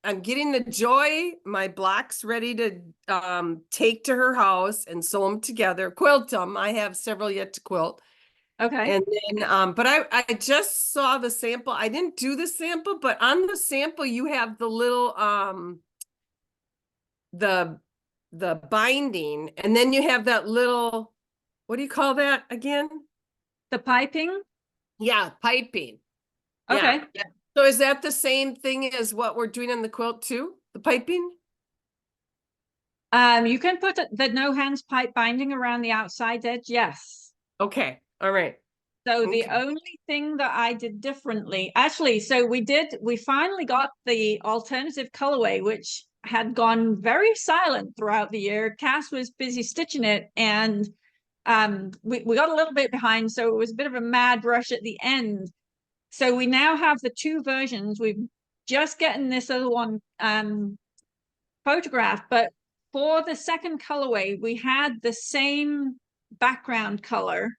I'm getting the Joy, my blocks ready to take to her house and sew them together, quilt them. I have several yet to quilt. Okay. And then, but I just saw the sample. I didn't do the sample, but on the sample, you have the little, the binding, and then you have that little, what do you call that again? The piping? Yeah, piping. Yeah. Okay. Yeah. So is that the same thing as what we're doing on the quilt too? The piping? You can put the no hands pipe binding around the outside edge, yes. Okay. All right. So the Okay. only thing that I did differently, actually, so we finally got the alternative colorway, which had gone very silent throughout the year. Cass was busy stitching it, and we got a little bit behind, so it was a bit of a mad rush at the end. So we now have the two versions. We've just getting this other one photographed, but for the second colorway, we had the same background color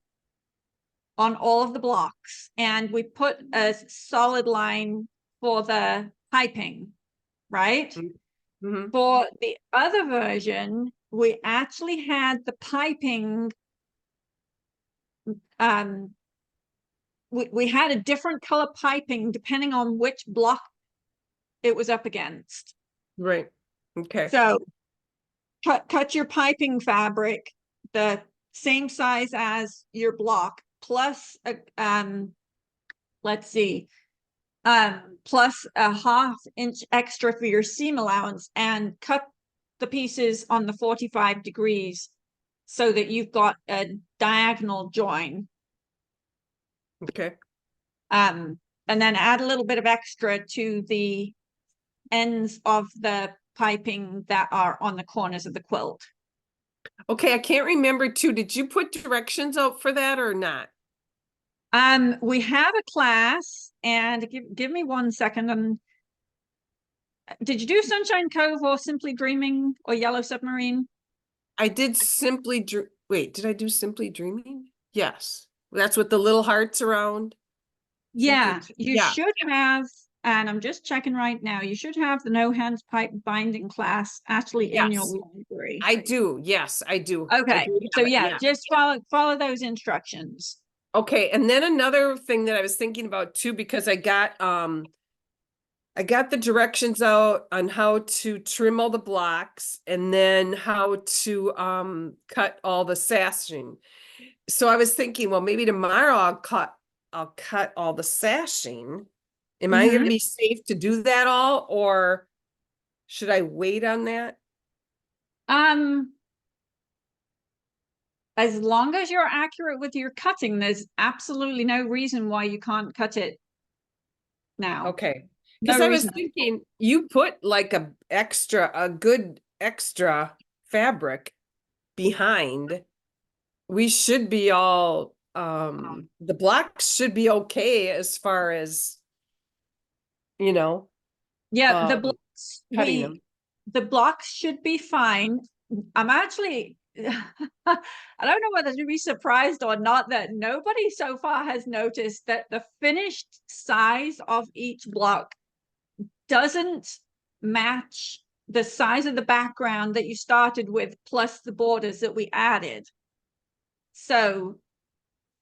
on all of the blocks, and we put a solid line for the piping, right? Mm-hmm. For the other version, we actually had the piping, um, we had a different color piping depending on which block it was up against. Right. Okay. So cut your piping fabric the same size as your block plus a let's see, plus a ½ inch extra for your seam allowance, and cut the pieces on the 45 degrees so that you've got a diagonal join. Okay. And then add a little bit of extra to the ends of the piping that are on the corners of the quilt. Okay. I can't remember too. Did you put directions out for that or not? We have a class, and give me 1 second. Did you do Sunshine Cove or Simply Dreaming or Yellow Submarine? I did wait, did I do Simply Dreaming? Yes. That's with the little hearts around. Yeah, you Yeah. should have, and I'm just checking right now, you should have the no hands pipe binding class actually in your Yes. library. I do. Yes, I do. I Okay, do so have it. yeah, Yeah. just follow those instructions. Okay. And then another thing that I was thinking about too, because I got the directions out on how to trim all the blocks and then how to cut all the sashing. So I was thinking, well, maybe tomorrow I'll cut all the sashing. Am I going to be safe to do that all, or should I wait on that? Um, as long as you're accurate with your cutting, there's absolutely no reason why you can't cut it now. Okay. Because No I was reason. thinking you put like a good extra fabric behind. We should be all the blocks should be okay as far as, you know, Yeah, um cutting them. the blocks should be fine. I'm actually I don't know whether to be surprised or not that nobody so far has noticed that the finished size of each block doesn't match the size of the background that you started with plus the borders that we added. So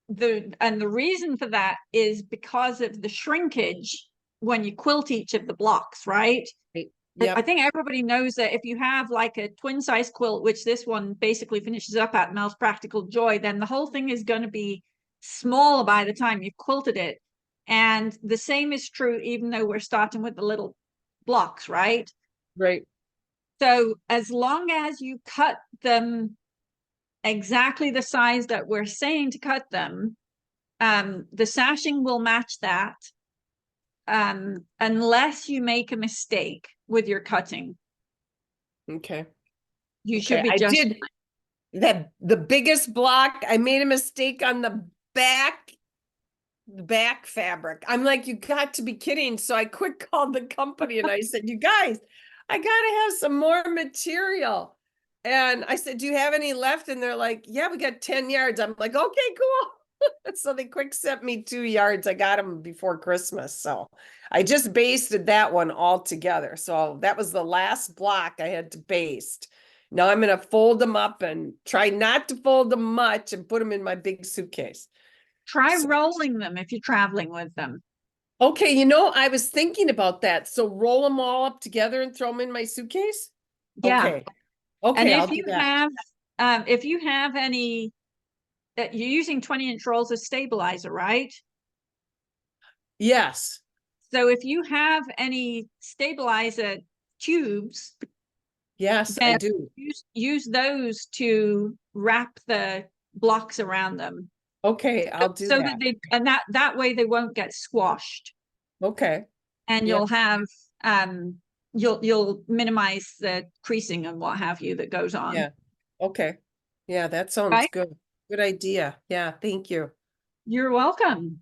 the reason for that is because of the shrinkage when you quilt each of the blocks, right? Right. I Yep. think everybody knows that if you have like a twin size quilt, which this one basically finishes up at Mel's Practical Joy, then the whole thing is going to be smaller by the time you've quilted it. And the same is true even though we're starting with the little blocks, right? Right. So as long as you cut them exactly the size that we're saying to cut them, the sashing will match that, unless you make a mistake with your cutting. Okay. You should Okay. be I just did that the biggest block. I made a mistake on the back fabric. I'm like, you got to be kidding. So I quick called the company and I said, you guys, I gotta have some more material. And I said, do you have any left? And they're like, yeah, we got 10 yards. I'm like, okay, cool. So they quick sent me 2 yards. I got them before Christmas. So I just basted that one all together. So that was the last block I had to baste. Now I'm going to fold them up and try not to fold them much and put them in my big suitcase. Try So, rolling them if you're traveling with them. okay, I was thinking about that. So roll them all up together and throw them in my suitcase? Yeah. Okay. And Okay, I'll do that. if you have any that you're using 20-inch rolls as stabilizer, right? Yes. So if you have any stabilizer tubes, Yes, I then do. use those to wrap the blocks around them. Okay, I'll do So that that. that way they won't get squashed, Okay. and Yeah. um you'll minimize the creasing and what have you that goes on. Yeah. Okay. Yeah, that sounds Right? good. Good idea. Yeah, thank you. You're welcome.